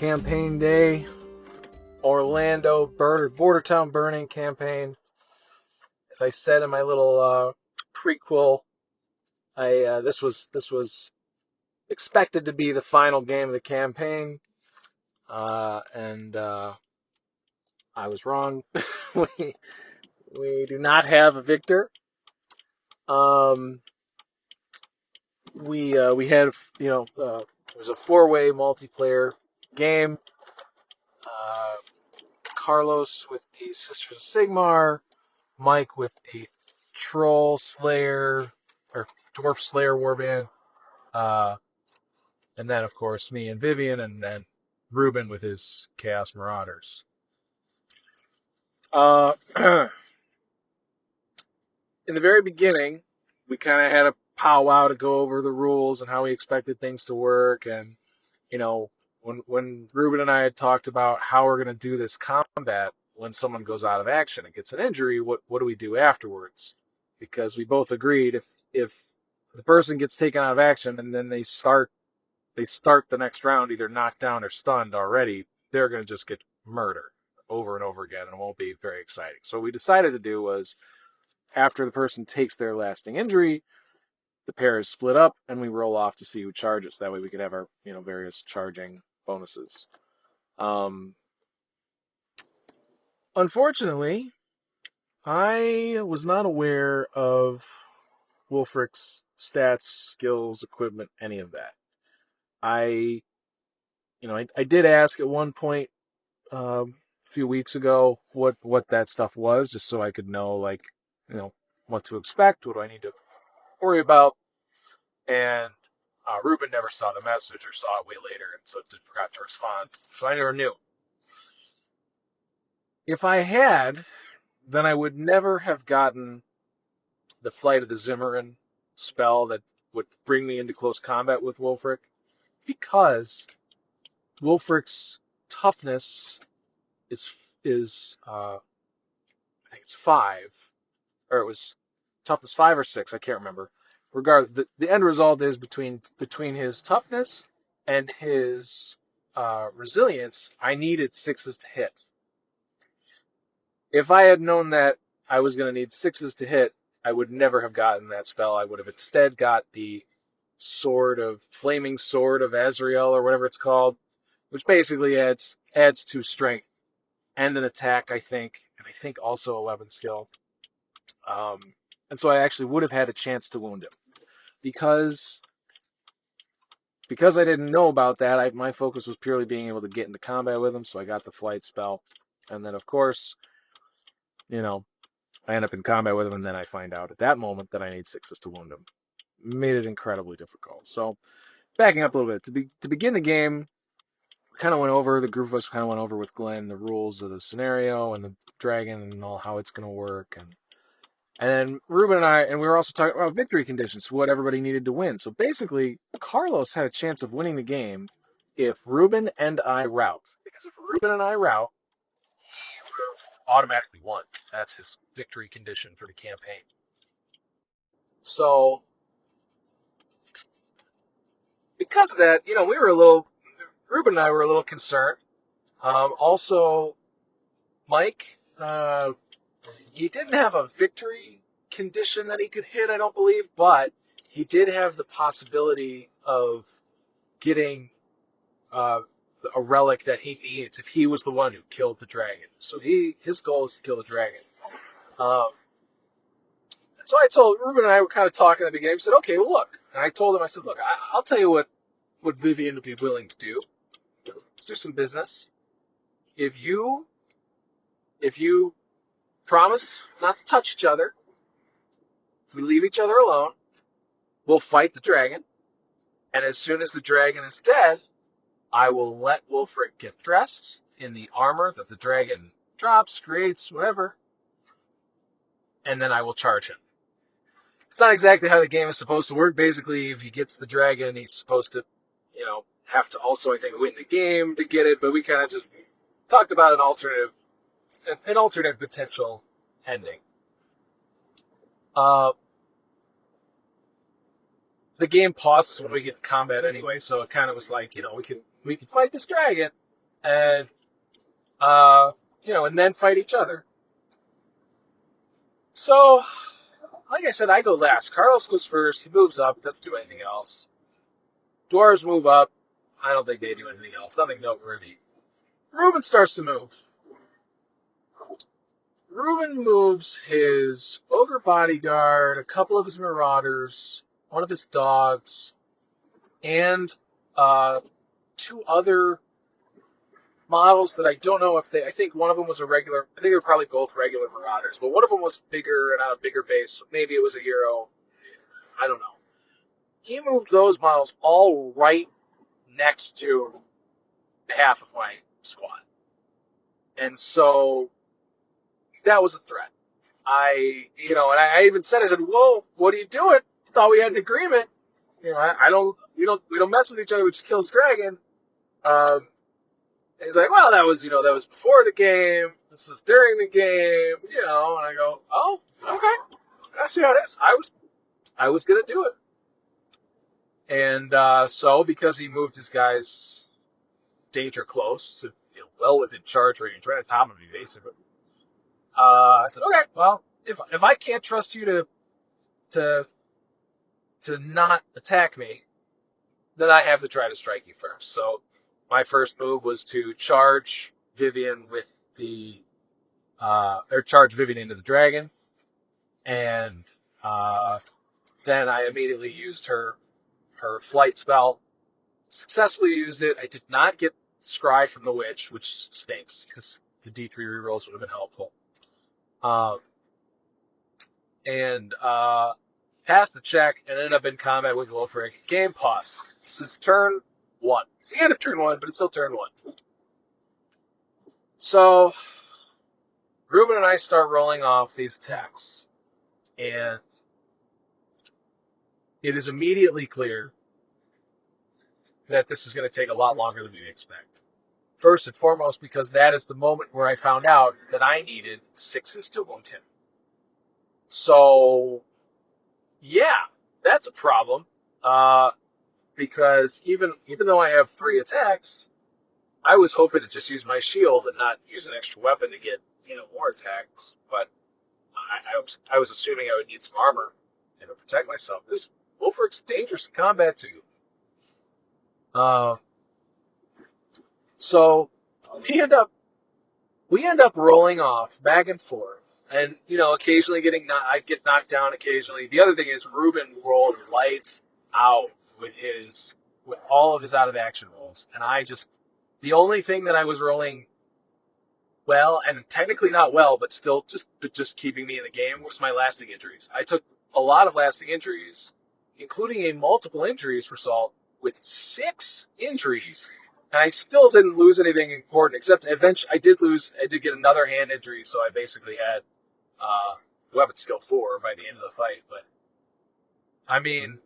campaign day, Orlando Border Town Burning campaign. As I said in my little prequel, this was expected to be the final game of the campaign, and I was wrong. we do not have a victor. We had it was a 4-way multiplayer game. Carlos with the Sisters of Sigmar, Mike with the Troll Slayer or Dwarf Slayer Warband, and then of course me and Vivian, and then Ruben with his Chaos Marauders. In the very beginning, we kind of had a powwow to go over the rules and how we expected things to work, and when Ruben and I had talked about how we're going to do this combat when someone goes out of action and gets an injury, what do we do afterwards? Because we both agreed if the person gets taken out of action and then they start the next round either knocked down or stunned already, they're going to just get murdered over and over again, and it won't be very exciting. So what we decided to do was, after the person takes their lasting injury, the pair is split up and we roll off to see who charges. That way we could have our various charging bonuses. Unfortunately, I was not aware of Wulfrik's stats, skills, equipment, any of that. I did ask at one point a few weeks ago what that stuff was, just so I could know what to expect, what do I need to worry about, and Ruben never saw the message, or saw it way later, and so forgot to respond. So I never knew. If I had, then I would never have gotten the Flight of the Zimmerin spell that would bring me into close combat with Wulfrik, because Wulfrik's toughness is I think it's 5, or it was toughness 5 or 6, I can't remember. Regardless, the end result is between his toughness and his resilience, I needed 6s to hit. If I had known that I was going to need 6s to hit, I would never have gotten that spell. I would have instead got the Flaming Sword of Azrael, or whatever it's called, which basically adds 2 strength and an attack, I think, and I think also a weapon skill. And so I actually would have had a chance to wound him. Because I didn't know about that, my focus was purely being able to get into combat with him, so I got the flight spell. And then, of course, I end up in combat with him, and then I find out at that moment that I need 6s to wound him. Made it incredibly difficult. So, backing up a little bit, to begin the game, the group of us kind of went over with Glenn the rules of the scenario and the dragon and all how it's going to work, and then Ruben and we were also talking about victory conditions, what everybody needed to win. So basically, Carlos had a chance of winning the game if Ruben and I rout. Because if Ruben and I rout, he would have automatically won. That's his victory condition for the campaign. So, because of that, Ruben and I were a little concerned. Also, Mike, he didn't have a victory condition that he could hit, I don't believe, but he did have the possibility of getting a relic that he needs if he was the one who killed the dragon. So his goal is to kill the dragon. And so Ruben and I were kind of talking at the beginning. We said, okay, well, look. And I told him, look, I'll tell you what Vivian would be willing to do. Let's do some business. If you promise not to touch each other, if we leave each other alone, we'll fight the dragon. And as soon as the dragon is dead, I will let Wulfrik get dressed in the armor that the dragon drops, creates, whatever. And then I will charge him. It's not exactly how the game is supposed to work. Basically, if he gets the dragon, he's supposed to, have to also, I think, win the game to get it. But we kind of just talked about an alternate potential ending. The game pauses when we get in combat anyway, so it kind of was like, we can fight this dragon, and and then fight each other. So, like I said, I go last. Carlos goes first. He moves up. Doesn't do anything else. Dwarves move up. I don't think they do anything else. Nothing noteworthy. Ruben starts to move. Ruben moves his ogre bodyguard, a couple of his marauders, one of his dogs, and two other models that I don't know if I think one of them was a regular, I think they were probably both regular marauders, but one of them was bigger and on a bigger base, so maybe it was a hero. I don't know. He moved those models all right next to half of my squad. And so that was a threat. I even said, I said, whoa, what are you doing? Thought we had an agreement. We don't mess with each other. We just kill this dragon. And he's like, well, that was before the game. This is during the game, and I go, oh, okay. That's how it is. I was going to do it. And so because he moved his guys danger close to, well within charge range, right on top of me, basically. I said, okay, well, if I can't trust you to not attack me, then I have to try to strike you first. So my first move was to charge Vivian charge Vivian into the dragon, and then I immediately used her flight spell. Successfully used it. I did not get Scry from the witch, which stinks because the D3 rerolls would have been helpful. And passed the check and ended up in combat with Wulfrik. Game paused. This is turn 1. It's the end of turn 1, but it's still turn 1. So Ruben and I start rolling off these attacks, and it is immediately clear that this is going to take a lot longer than we expect. First and foremost, because that is the moment where I found out that I needed 6s to wound him. So, yeah, that's a problem. Because even though I have 3 attacks, I was hoping to just use my shield and not use an extra weapon to get, more attacks. But I was assuming I would need some armor to protect myself. This Wulfrik's dangerous in combat too. So we end up rolling off back and forth, and occasionally I'd get knocked down occasionally. The other thing is Ruben rolled lights out with all of his out of action rolls, and the only thing that I was rolling well, and technically not well, but still just keeping me in the game, was my lasting injuries. I took a lot of lasting injuries, including a multiple injuries result with 6 injuries. And I still didn't lose anything important, except eventually I did get another hand injury, so I basically had weapon skill 4 by the end of the fight. But, I mean,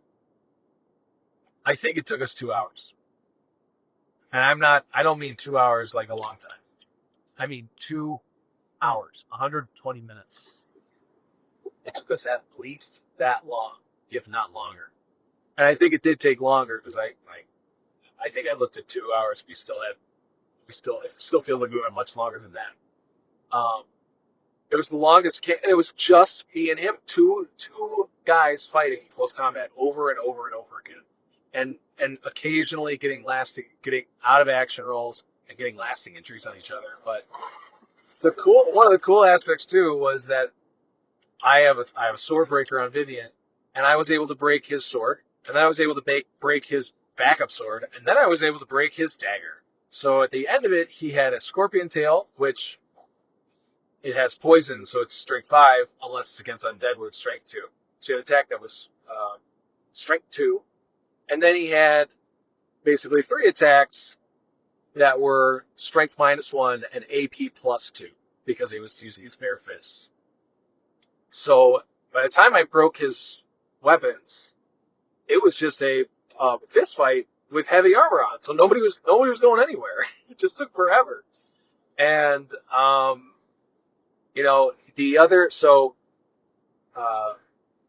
I think it took us 2 hours. And I don't mean 2 hours like a long time. I mean 2 hours, 120 minutes. It took us at least that long, if not longer. And I think it did take longer because I think I looked at 2 hours. It still feels like we went much longer than that. It was the longest, and it was just me and him, two guys fighting close combat over and over and over again, and occasionally getting out of action rolls and getting lasting injuries on each other. But one of the cool aspects too was that I have a sword breaker on Vivian, and I was able to break his sword, and then I was able to break his backup sword, and then I was able to break his dagger. So at the end of it, he had a scorpion tail, which it has poison, so it's strength 5, unless it's against undead, where it's strength 2. So he had an attack that was strength 2, and then he had basically 3 attacks that were strength -1 and AP +2, because he was using his bare fists. So by the time I broke his weapons, it was just a fist fight with heavy armor on. So nobody was going anywhere. It just took forever. And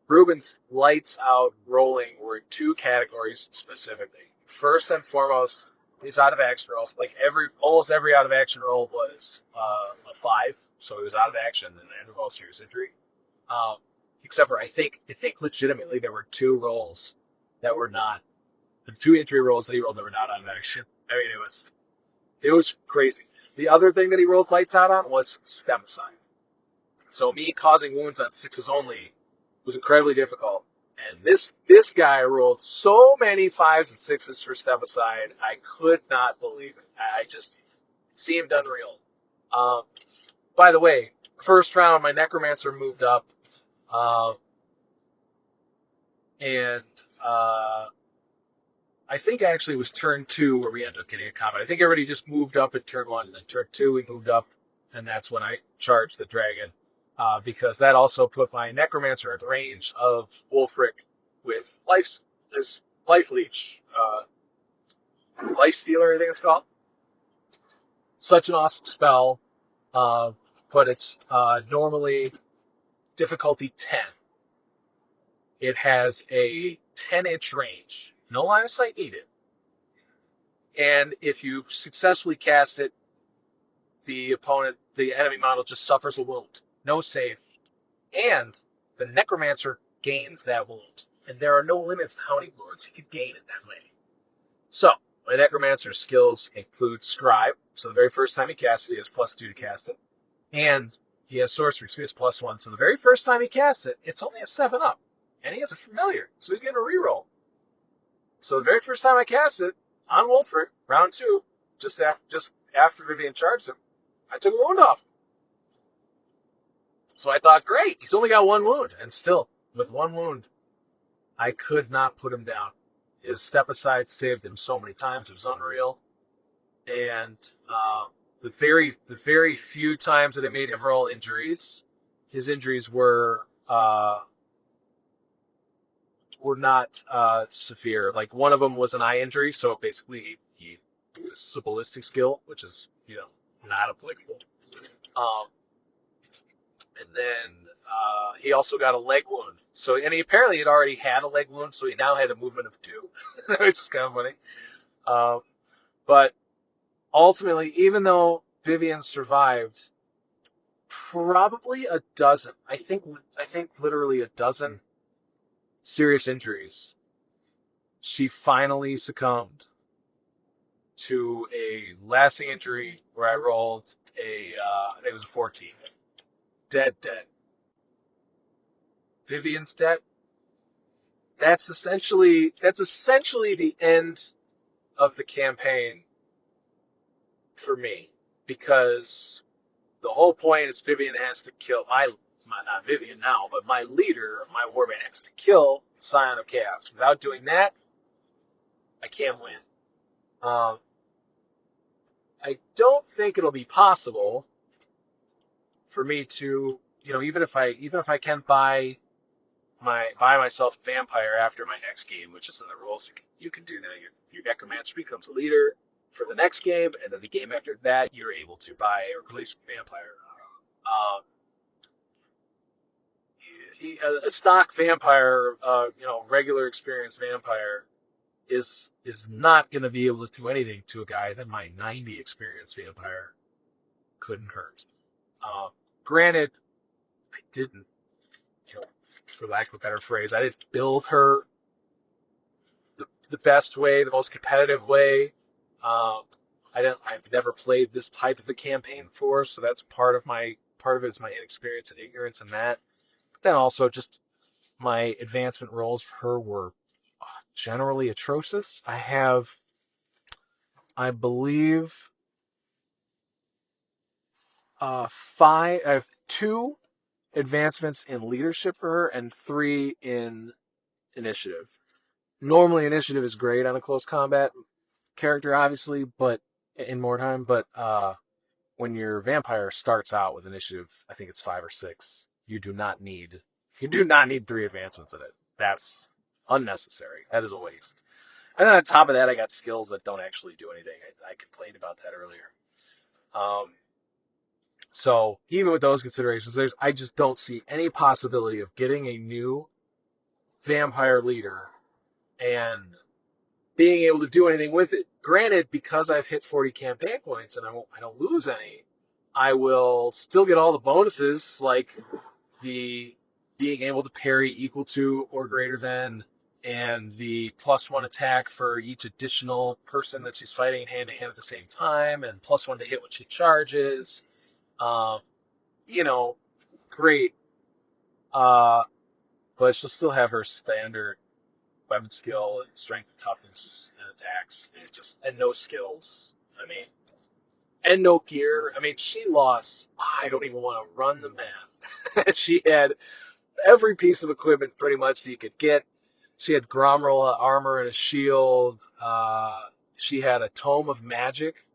Ruben's lights out rolling were in 2 categories specifically. First and foremost, his out of action rolls, like almost every out of action roll was a 5, so he was out of action and involved serious injury. Except for I think legitimately there were 2 rolls that were not, the 2 injury rolls that he rolled that were not out of action. I mean, it was crazy. The other thing that he rolled lights out on was Stepaside. So me causing wounds on 6s only was incredibly difficult. And this guy rolled so many 5s and 6s for Stepaside, I could not believe it. It seemed unreal. By the way, first round, my Necromancer moved up. I think actually it was turn 2 where we ended up getting a combat. I think everybody just moved up at turn 1, and then turn 2 we moved up, and that's when I charged the dragon. Because that also put my Necromancer at range of Wulfrik with life leech, life stealer, I think it's called. Such an awesome spell, but it's normally difficulty 10. It has a 10-inch range. No line of sight needed. And if you successfully cast it, the enemy model just suffers a wound. No save. And the Necromancer gains that wound. And there are no limits to how many wounds he could gain it that way. So, my Necromancer skills include Scribe. So the very first time he casts it, he has +2 to cast it. And he has Sorcery, so he has +1. So the very first time he casts it, it's only a 7-up. And he has a Familiar, so he's getting a reroll. So the very first time I cast it, on Wulfrik, round 2, just after Vivian charged him, I took a wound off him. So I thought, great, he's only got 1 wound. And still, with 1 wound, I could not put him down. His Stepaside saved him so many times, it was unreal. And the very few times that it made him roll injuries, his injuries were not severe. Like, one of them was an eye injury, so basically this is a ballistic skill, which is, not applicable. And then he also got a leg wound. So, and he apparently had already had a leg wound, so he now had a movement of 2, which is kind of funny. But ultimately, even though Vivian survived probably a dozen, I think literally a dozen serious injuries, she finally succumbed to a lasting injury where I rolled I think it was a 14. Dead. Vivian's dead. That's essentially the end of the campaign for me, because the whole point is Vivian has to kill not Vivian now, but my leader, my warband, has to kill Scion of Chaos. Without doing that, I can't win. I don't think it'll be possible for me to, even if I can buy myself Vampire after my next game, which is in the rules, you can do that. Your Necromancer becomes a leader for the next game, and then the game after that, you're able to buy or release Vampire. A stock Vampire, regular experienced Vampire is not going to be able to do anything to a guy that my 90 experienced Vampire couldn't hurt. Granted, I didn't, for lack of a better phrase, I didn't build her the best way, the most competitive way. I've never played this type of a campaign before, so that's part of it is my inexperience and ignorance in that. But then also just my advancement rolls for her were generally atrocious. I have 2 advancements in leadership for her and 3 in initiative. Normally initiative is great on a close combat character, obviously, but in Mordheim, but when your Vampire starts out with initiative, I think it's 5 or 6, you do not need 3 advancements in it. That's unnecessary. That is a waste. And then on top of that, I got skills that don't actually do anything. I complained about that earlier. So even with those considerations, I just don't see any possibility of getting a new Vampire leader and being able to do anything with it. Granted, because I've hit 40 campaign points and I don't lose any, I will still get all the bonuses, like the being able to parry equal to or greater than, and the +1 attack for each additional person that she's fighting hand to hand at the same time, and +1 to hit when she charges. You know, great. But she'll still have her standard weapon skill and strength and toughness and attacks, and no skills. I mean, and no gear. I mean, she lost. I don't even want to run the math. She had every piece of equipment pretty much that you could get. She had Gromrel armor and a shield. She had a Tome of Magic,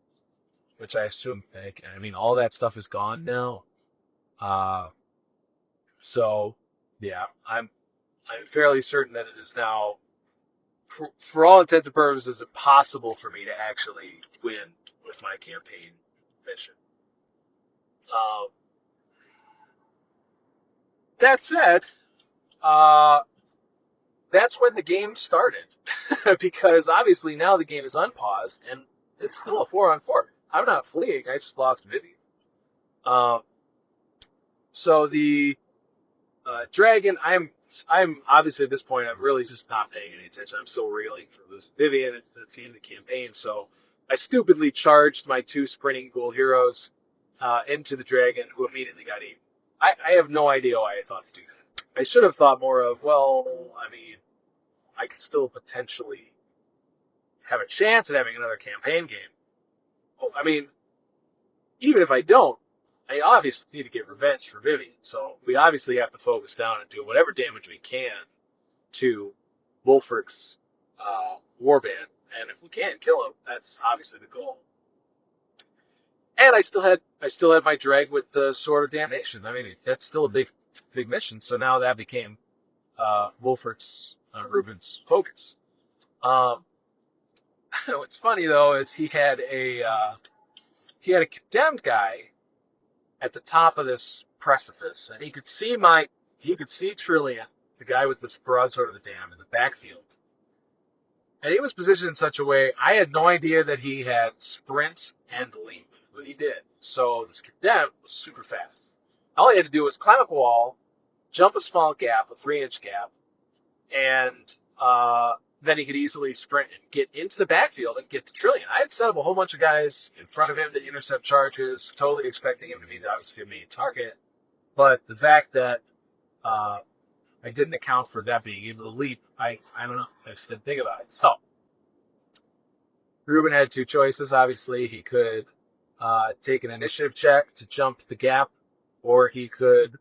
which I assume, I mean, all that stuff is gone now. So, yeah, I'm fairly certain that it is now, for all intents and purposes, impossible for me to actually win with my campaign mission. That said, that's when the game started. Because obviously now the game is unpaused, and it's still a 4-on-4. I'm not fleeing, I just lost Vivian. So the dragon, I'm obviously at this point, I'm really just not paying any attention. I'm still reeling for this Vivian. That's the end of the campaign. So I stupidly charged my 2 sprinting ghoul heroes into the dragon, who immediately got eaten. I have no idea why I thought to do that. I should have thought more of, well, I mean, I could still potentially have a chance at having another campaign game. Oh, I mean, even if I don't, I obviously need to get revenge for Vivian. So we obviously have to focus down and do whatever damage we can to Wulfrik's warband. And if we can't kill him, that's obviously the goal. And I still had my drag with the Sword of Damnation. I mean, that's still a big mission. So now that became Wulfrik's Reuben's focus. What's funny though is he had a condemned guy at the top of this precipice, and he could see Trillian, the guy with this broadsword of the dam, in the backfield. And he was positioned in such a way, I had no idea that he had sprint and leap, but he did. So this condemned was super fast. All he had to do was climb up a wall, jump a small gap, a 3-inch gap, and then he could easily sprint and get into the backfield and get to Trillian. I had set up a whole bunch of guys in front of him to intercept charges, totally expecting him to be obviously a main target. But the fact that I didn't account for that being able to leap, I don't know. I just didn't think about it. So Reuben had 2 choices. Obviously, he could take an initiative check to jump the gap, or he could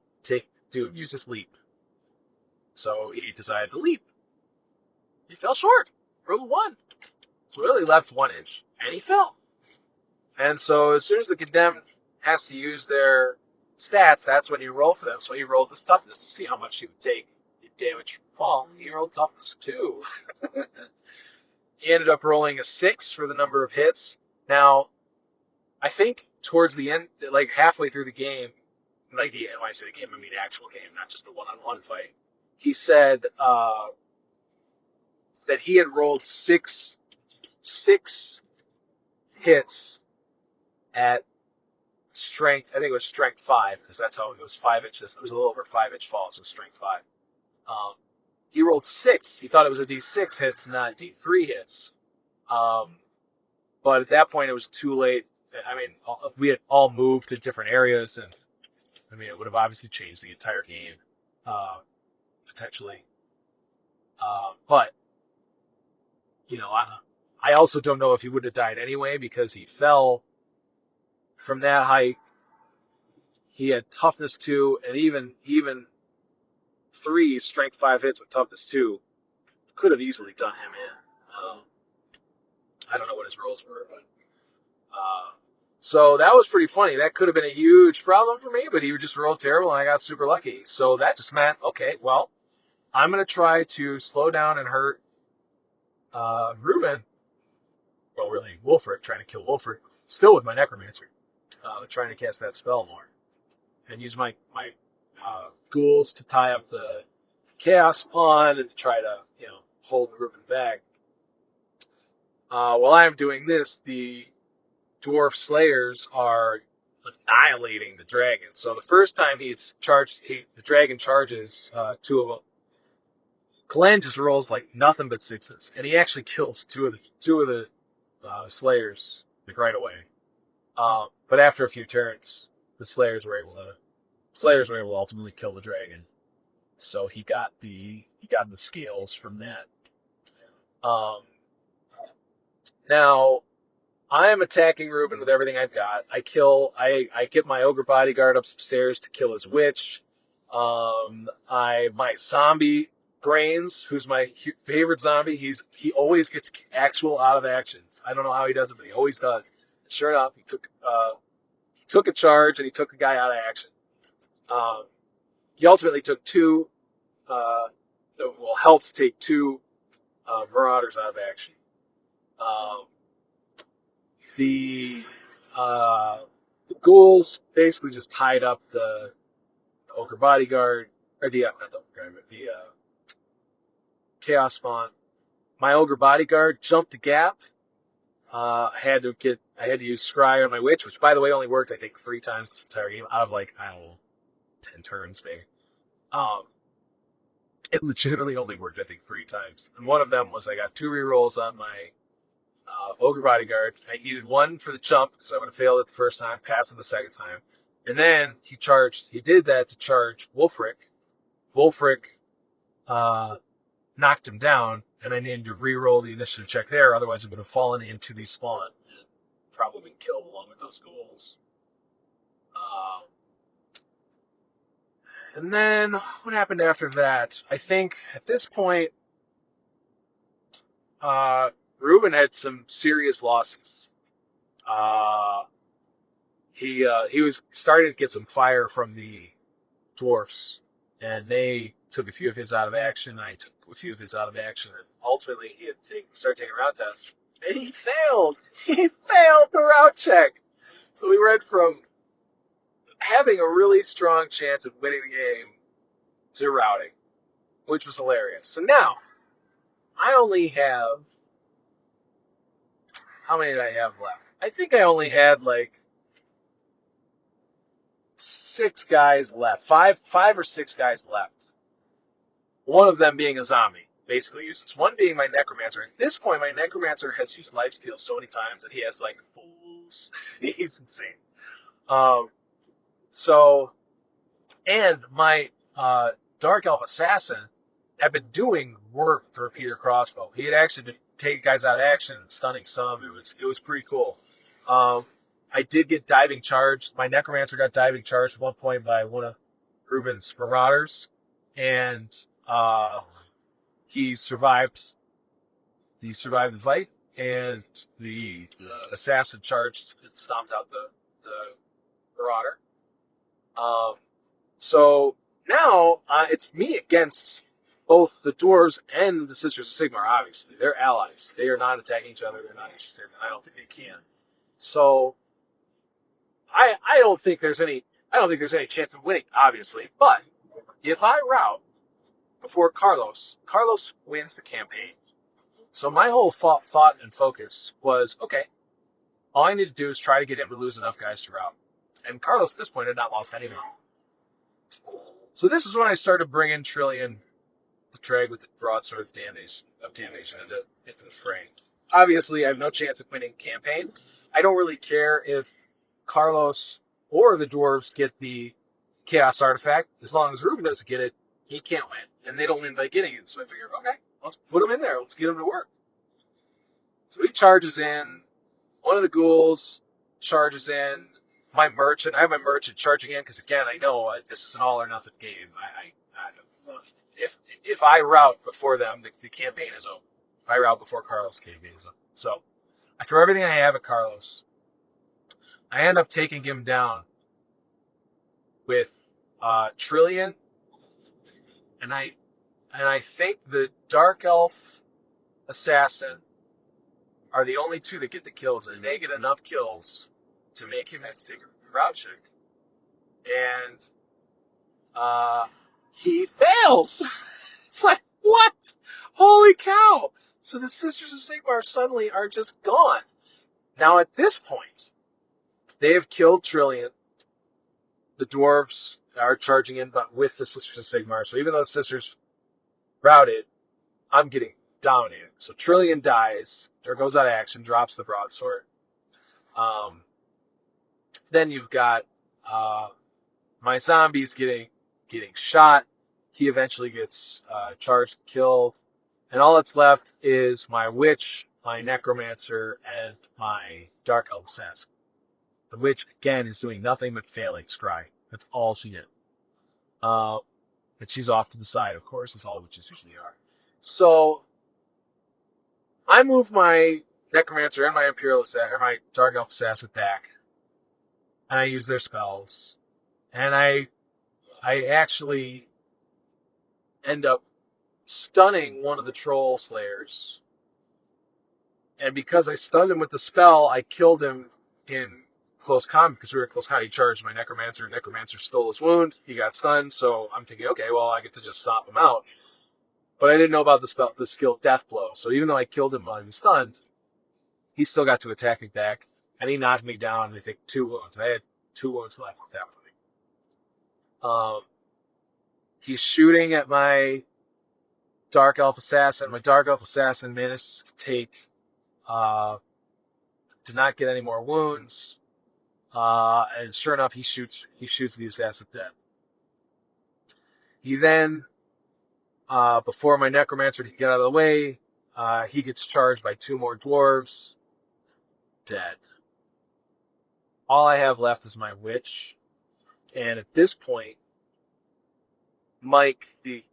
use his leap. So he decided to leap. He fell short. Rolled 1. So he only left 1 inch, and he fell. And so as soon as the condemned has to use their stats, that's when you roll for them. So he rolled his toughness to see how much he would take damage from fall. He rolled toughness 2. He ended up rolling a 6 for the number of hits. Now, I think towards the end, like halfway through the game, when I say the game, I mean actual game, not just the one-on-one fight, he said that he had rolled six hits at strength. I think it was strength 5, because that's how it was 5 inches. It was a little over 5-inch fall, so strength 5. He rolled 6. He thought it was a D6 hits, not D3 hits. But at that point, it was too late. I mean, we had all moved to different areas, and I mean, it would have obviously changed the entire game, potentially. But you know, I also don't know if he would have died anyway, because he fell from that height. He had toughness 2, and even 3 strength 5 hits with toughness 2 could have easily done him in. I don't know what his rolls were, but so that was pretty funny. That could have been a huge problem for me, but he just rolled terrible, and I got super lucky. So that just meant, okay, well, I'm going to try to slow down and hurt Reuben. Well, really, Wulfrik, trying to kill Wulfrik, still with my Necromancer, trying to cast that spell more, and use my ghouls to tie up the chaos pawn and to try to hold Reuben back. While I'm doing this, the dwarf slayers are annihilating the dragon. So the first time he's charged, the dragon charges two of them. Glenn just rolls like nothing but sixes, and he actually kills two of the slayers like right away. But after a few turns, the slayers were able to ultimately kill the dragon. So he got the scales from that. Now I am attacking Ruben with everything I've got. I get my ogre bodyguard upstairs to kill his witch. My zombie Brains, who's my favorite zombie, he always gets actual out of actions. I don't know how he does it, but he always does. Sure enough, he took a charge and he took a guy out of action. He ultimately took helped take two marauders out of action. The ghouls basically just tied up the ogre bodyguard, or the chaos spawn. My ogre bodyguard jumped the gap. I had to use scry on my witch, which by the way only worked I think 3 times this entire game out of like I don't know 10 turns maybe. It legitimately only worked I think 3 times, and one of them was I got 2 rerolls on my ogre bodyguard. I needed 1 for the jump because I would have failed it the first time, passed it the second time, and then he charged. He did that to charge Wulfrik. Wulfrik knocked him down, and I needed to re-roll the initiative check there, otherwise it would have fallen into the spawn and probably been killed along with those ghouls. And then, what happened after that? I think, at this point, Ruben had some serious losses. He was starting to get some fire from the dwarfs, and they took a few of his out of action. I took a few of his out of action, and ultimately he had to start taking route tests. And he failed! He failed the route check! So we went from having a really strong chance of winning the game to routing, which was hilarious. So now, I only have... How many did I have left? I think I only had like 6 guys left. Five or 6 guys left. One of them being a zombie, basically useless. One being my necromancer. At this point, my necromancer has used lifesteal so many times that he has like fools. He's insane. And my Dark Elf Assassin had been doing work with the repeater crossbow. He had actually been taking guys out of action and stunning some. It was pretty cool. I did get diving charged. My necromancer got diving charged at one point by one of Ruben's marauders, and he survived. He survived the fight, and the assassin charged and stomped out the marauder. So now it's me against both the dwarves and the Sisters of Sigmar. Obviously, they're allies. They are not attacking each other. They're not interested. I don't think they can. So I don't think there's any chance of winning. Obviously, but if I route before Carlos wins the campaign. So my whole thought and focus was, okay, all I need to do is try to get him to lose enough guys to route. And Carlos at this point had not lost anything. So this is when I started bringing Trillian, the drag with the broadsword of damnation into the fray. Obviously, I have no chance of winning campaign. I don't really care if Carlos or the dwarves get the chaos artifact. As long as Ruben doesn't get it, he can't win. And they don't win by getting it. So I figured, okay, let's put him in there. Let's get him to work. So he charges in. One of the ghouls charges in. I have my merchant charging in because, again, I know this is an all or nothing game. If I route before them, the campaign is over. If I route before Carlos, the campaign is over. So I throw everything I have at Carlos. I end up taking him down with Trillian, and I think the Dark Elf Assassin are the only 2 that get the kills, and they get enough kills to make him have to take a route check. And he fails. It's like, what? Holy cow! So the Sisters of Sigmar suddenly are just gone. Now at this point, they have killed Trillian. The dwarves are charging in, but with the Sisters of Sigmar. So even though the Sisters routed, I'm getting dominated. So Trillian dies. There goes out of action, drops the broadsword. Then you've got my zombies getting shot. He eventually gets charged, killed. And all that's left is my witch, my necromancer, and my dark elf assassin. The witch, again, is doing nothing but failing scry. That's all she did. And she's off to the side, of course, as all witches usually are. So I move my necromancer and my imperial assassin, or my dark elf assassin back, and I use their spells. And I actually end up stunning one of the troll slayers. And because I stunned him with the spell, I killed him in close combat. Because we were in close combat, he charged my necromancer. Necromancer stole his wound. He got stunned. So I'm thinking, okay, well, I get to just stop him out. But I didn't know about the skill Death Blow. So even though I killed him while he was stunned, he still got to attack me back. And he knocked me down, I think, 2 wounds. I had 2 wounds left at that point. He's shooting at my Dark Elf Assassin. My Dark Elf Assassin managed to take, did not get any more wounds. And sure enough, he shoots the assassin dead. He then, before my necromancer can get out of the way, he gets charged by 2 more dwarves. Dead. All I have left is my witch. And at this point, Mike, the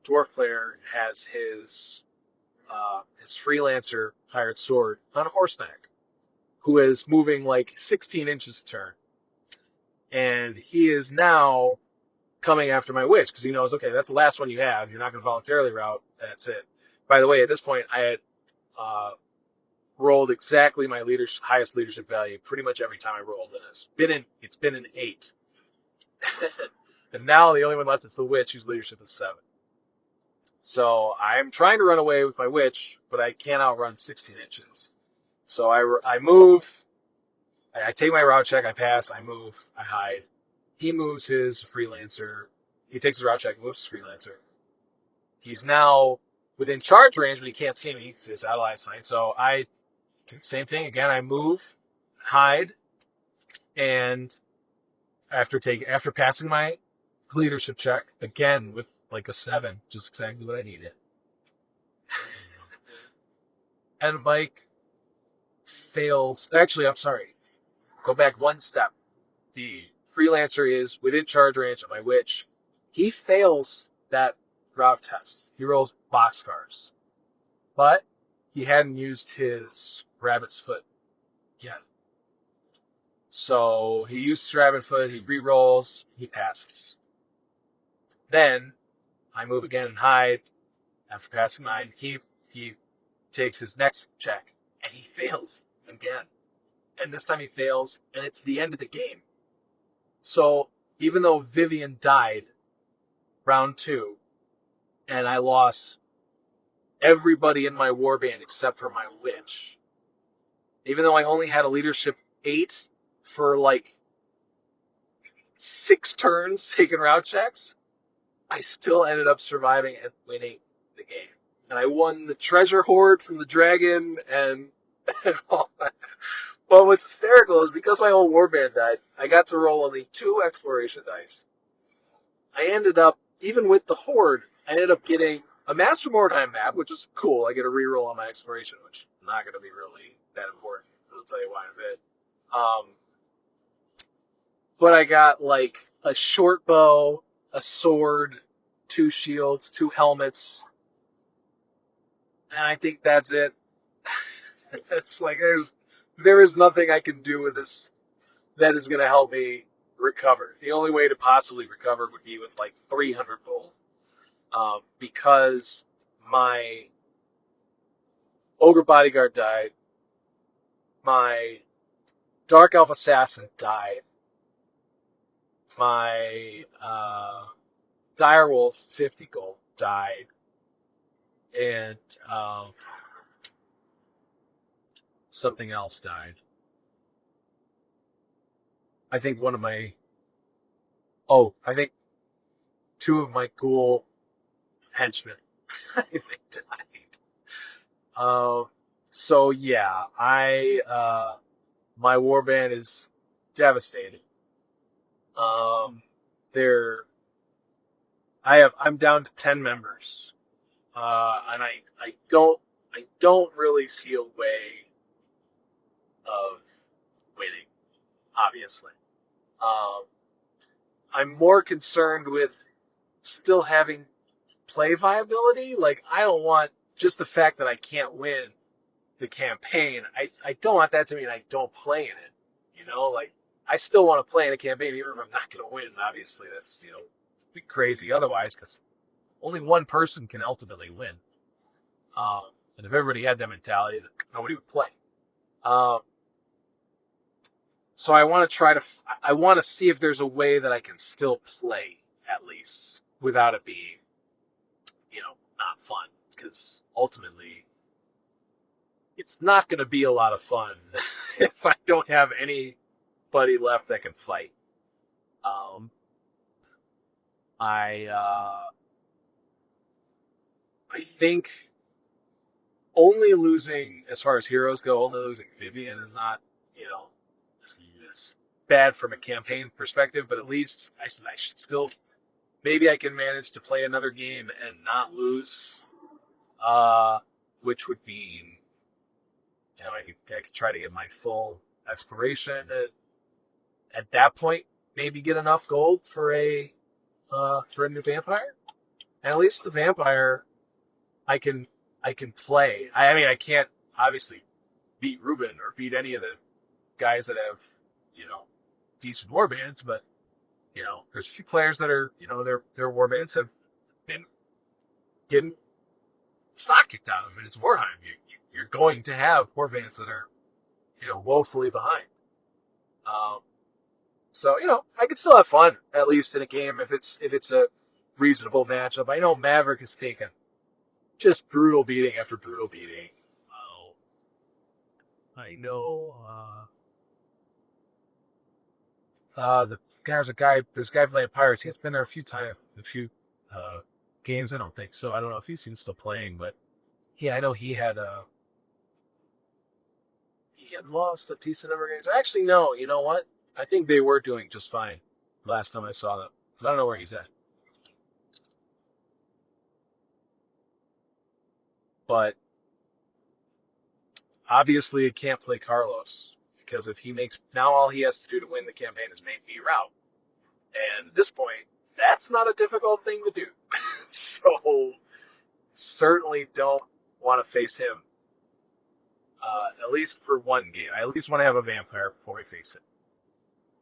dwarf player, has his freelancer hired sword on horseback, who is moving like 16 inches a turn. And he is now coming after my witch, because he knows, okay, that's the last one you have. You're not going to voluntarily route. That's it. By the way, at this point, I had rolled exactly my highest leadership value pretty much every time I rolled in it. It's been an 8. And now the only one left is the witch, whose leadership is 7. So I'm trying to run away with my witch, but I can't outrun 16 inches. So I move. I take my route check. I pass. I move. I hide. He moves his freelancer. He takes his route check, moves his freelancer. He's now within charge range, but he can't see me. He's out of line of sight. So I do the same thing again. I move, hide, and after passing my leadership check again with like a 7, just exactly what I needed. And Mike fails. Actually, I'm sorry. Go back 1 step. The freelancer is within charge range of my witch. He fails that route test. He rolls boxcars. But he hadn't used his rabbit's foot yet. So he uses rabbit foot, he re-rolls, he passes. Then I move again and hide. After passing mine, he takes his next check and he fails again. And this time he fails, and it's the end of the game. So even though Vivian died round 2, and I lost everybody in my warband except for my witch, even though I only had a leadership 8 for like 6 turns taking route checks, I still ended up surviving and winning the game. And I won the treasure hoard from the dragon and all that. But what's hysterical is because my whole warband died, I got to roll only 2 exploration dice. I ended up, even with the horde, I ended up getting a Master Mordheim map, which is cool. I get a reroll on my exploration, which is not going to be really that important. I'll tell you why in a bit. But I got like a short bow, a sword, 2 shields, 2 helmets, and I think that's it. It's like there is nothing I can do with this that is going to help me recover. The only way to possibly recover would be with like 300 gold. Because my Ogre Bodyguard died, my Dark Elf Assassin died, my Direwolf 50 gold died, and something else died. I think one of my... Oh, I think two of my cool henchmen, I think, died. So yeah, my warband is devastated. I'm down to 10 members. And I don't really see a way of winning, obviously. I'm more concerned with still having play viability. Like, I don't want just the fact that I can't win the campaign. I don't want that to mean I don't play in it. You know, like, I still want to play in a campaign even if I'm not going to win. Obviously, that's, be crazy otherwise, because only one person can ultimately win. And if everybody had that mentality, then nobody would play. So I want to see if there's a way that I can still play, at least, without it being, not fun. Because ultimately, it's not going to be a lot of fun if I don't have anybody left that can fight. I think only losing, as far as heroes go, only losing Vivian is not, is bad from a campaign perspective, but at least I should still, maybe I can manage to play another game and not lose, which would mean, I could try to get my full exploration at that point, maybe get enough gold for a new vampire. And at least the vampire, I can play. I mean, I can't obviously beat Ruben or beat any of the guys that have, decent warbands, but, there's a few players that are, their warbands have been getting stock kicked out of them, and it's Wartime. You're going to have warbands that are, woefully behind. So, I could still have fun, at least in a game, if it's a reasonable matchup. I know Maverick has taken just brutal beating after brutal beating. I know. There's a guy playing Pirates. He's been there a few games. I don't think so. I don't know if he's still playing, but yeah, I know he had lost a decent number of games. Actually, no. You know what? I think they were doing just fine last time I saw them. I don't know where he's at. But obviously, it can't play Carlos, because if he makes, now all he has to do to win the campaign is make me route. And at this point, that's not a difficult thing to do. So certainly don't want to face him. At least for one game. I at least want to have a vampire before we face him.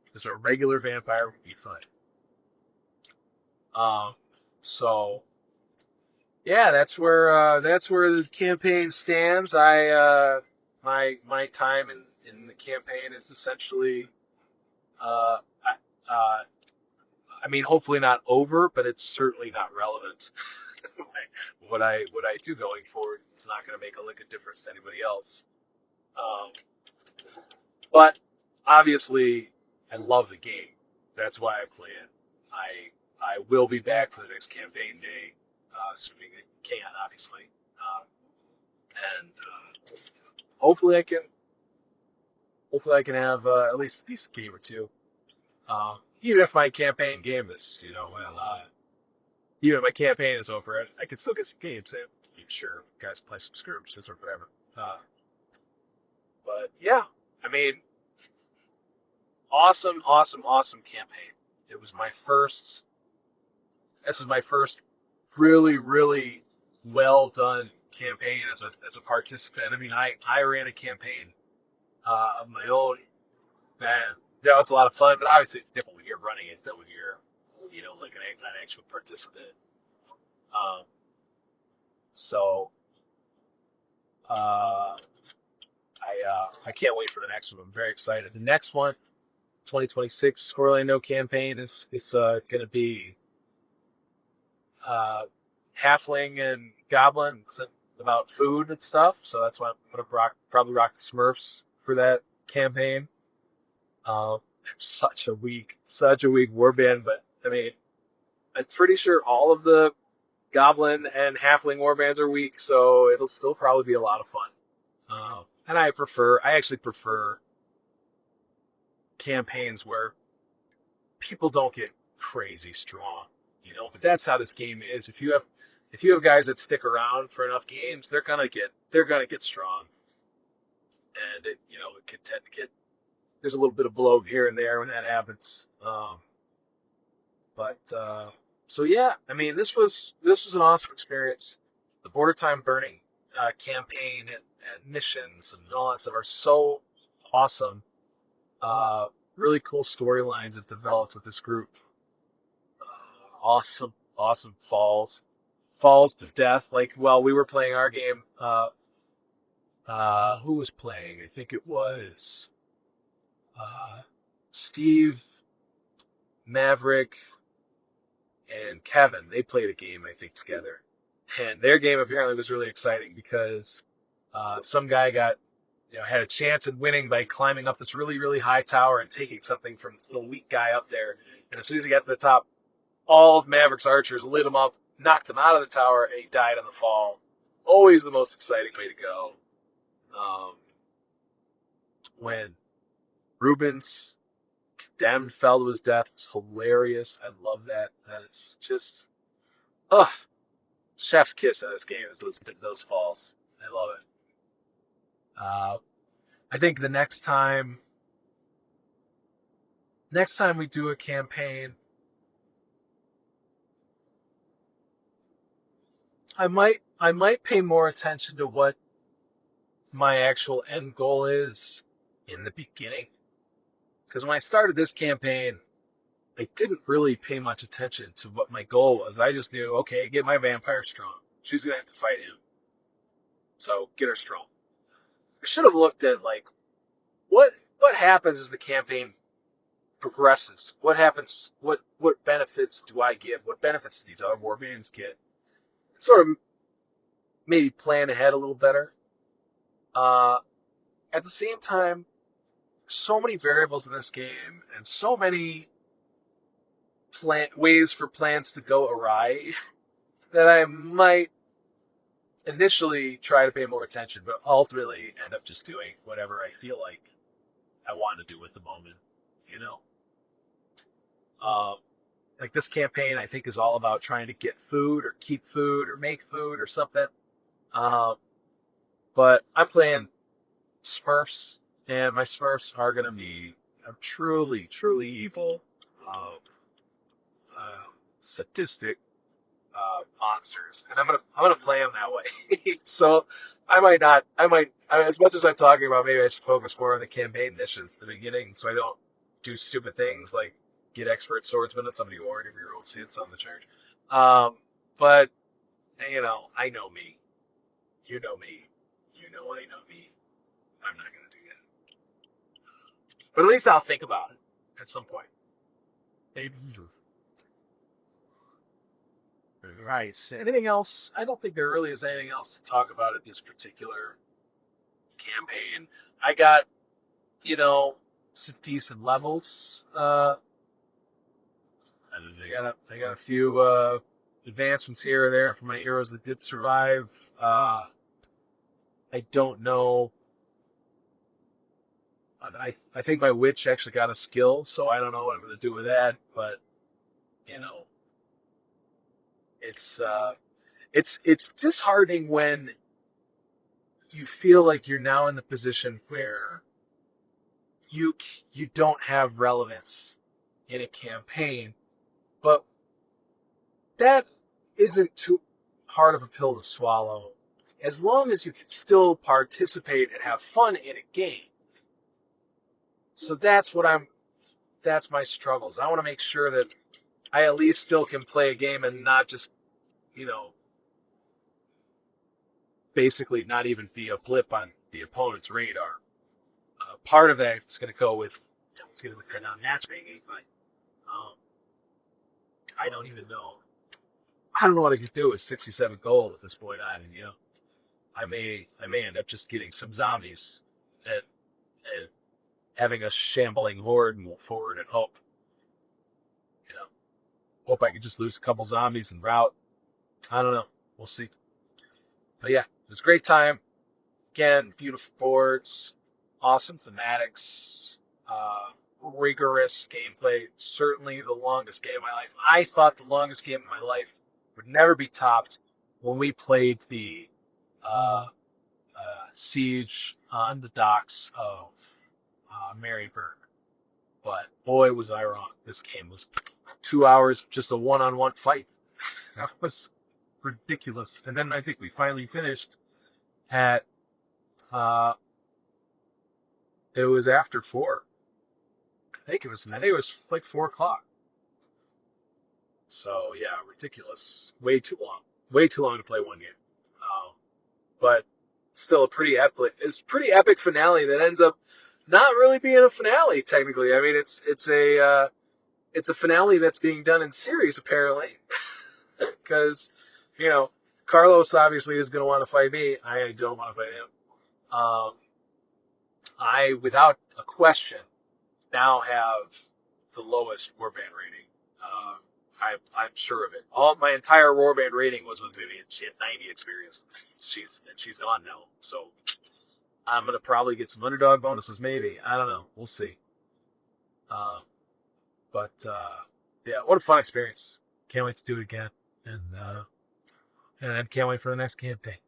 Because a regular vampire would be fun. So yeah, that's where the campaign stands. My time in the campaign is essentially, I mean, hopefully not over, but it's certainly not relevant. What I do going forward is not going to make a lick of difference to anybody else. But obviously, I love the game. That's why I play it. I will be back for the next campaign day, assuming I can, obviously. And hopefully I can have at least a decent game or two. Even if my campaign game is, even if my campaign is over, I can still get some games in. I'm sure guys play some skirmishes or whatever. But yeah, I mean, awesome campaign. This is my first really, really well done campaign as a participant. I mean, I ran a campaign of my own. Man, that was a lot of fun, but obviously it's different when you're running it than when you're, like an actual participant. I can't wait for the next one. I'm very excited. The next one, 2026 Orlando campaign, is going to be halfling and goblin, about food and stuff. So that's why I'm gonna probably rock the Smurfs for that campaign. Such a weak warband, but I mean, I'm pretty sure all of the Goblin and Halfling warbands are weak, so it'll still probably be a lot of fun. And I actually prefer campaigns where people don't get crazy strong, you know. But that's how this game is. If you have guys that stick around for enough games, they're gonna get strong, and it can tend to get. There's a little bit of bloat here and there when that happens. So yeah, I mean, this was an awesome experience. The Border Time Burning campaign and missions and all that stuff are so awesome. Really cool storylines have developed with this group. Awesome falls to death. Like while we were playing our game, who was playing? I think it was Steve, Maverick, and Kevin. They played a game, I think, together. And their game apparently was really exciting because some guy had a chance at winning by climbing up this really, really high tower and taking something from this little weak guy up there. And as soon as he got to the top, all of Maverick's archers lit him up, knocked him out of the tower, and he died in the fall. Always the most exciting way to go. When Rubens condemned fell to his death, it was hilarious. I love that. That is just, chef's kiss at this game is those falls. I love it. I think the next time we do a campaign, I might pay more attention to what my actual end goal is in the beginning. Because when I started this campaign, I didn't really pay much attention to what my goal was. I just knew, okay, get my vampire strong. She's going to have to fight him. So get her strong. I should have looked at, like, what happens as the campaign progresses? What happens? What benefits do I give? What benefits do these other warbands get? Sort of maybe plan ahead a little better. At the same time, so many variables in this game and so many ways for plans to go awry that I might initially try to pay more attention, but ultimately end up just doing whatever I feel like I want to do at the moment, you know? Like this campaign, I think, is all about trying to get food or keep food or make food or something. But I'm playing Smurfs, and my Smurfs are going to be truly, truly evil, sadistic monsters, and I'm gonna play them that way. So I might, as much as I'm talking about, maybe I should focus more on the campaign missions at the beginning, so I don't do stupid things like get expert swordsman and somebody who already rerolled sits on the charge. But I know me. You know me. You know I know me. I'm not gonna do that. But at least I'll think about it at some point. Maybe. Right. Anything else? I don't think there really is anything else to talk about at this particular campaign. I got, some decent levels. I got a few advancements here or there for my heroes that did survive. I don't know. I think my witch actually got a skill, so I don't know what I'm going to do with that. But it's disheartening when you feel like you're now in the position where you don't have relevance in a campaign, but that isn't too hard of a pill to swallow, as long as you can still participate and have fun in a game. So that's my struggles. I want to make sure that I at least still can play a game and not just, basically not even be a blip on the opponent's radar. Part of that is going to go with, it's going to depend on matchmaking, but I don't even know. I don't know what I could do with 67 gold at this point. I may end up just getting some zombies and having a shambling horde and move forward and hope. Hope I could just lose a couple zombies and route. I don't know. We'll see. But yeah, it was a great time. Again, beautiful boards, awesome thematics, rigorous gameplay. Certainly the longest game of my life. I thought the longest game of my life would never be topped when we played the siege on the docks of Maryburg. But boy, was I wrong. This game was 2 hours, just a one-on-one fight. That was ridiculous. And then I think we finally finished at, it was after 4. I think it was like 4 o'clock. So yeah, ridiculous. Way too long. Way too long to play one game. But still it's pretty epic finale that ends up not really being a finale technically. I mean, it's a finale that's being done in series apparently, because Carlos obviously is going to want to fight me. I don't want to fight him. I, without a question, now have the lowest warband rating. I'm sure of it. My entire warband rating was with Vivian. She had 90 experience. She's gone now. So I'm gonna probably get some underdog bonuses. Maybe, I don't know. We'll see. But yeah, what a fun experience. Can't wait to do it again, and can't wait for the next campaign.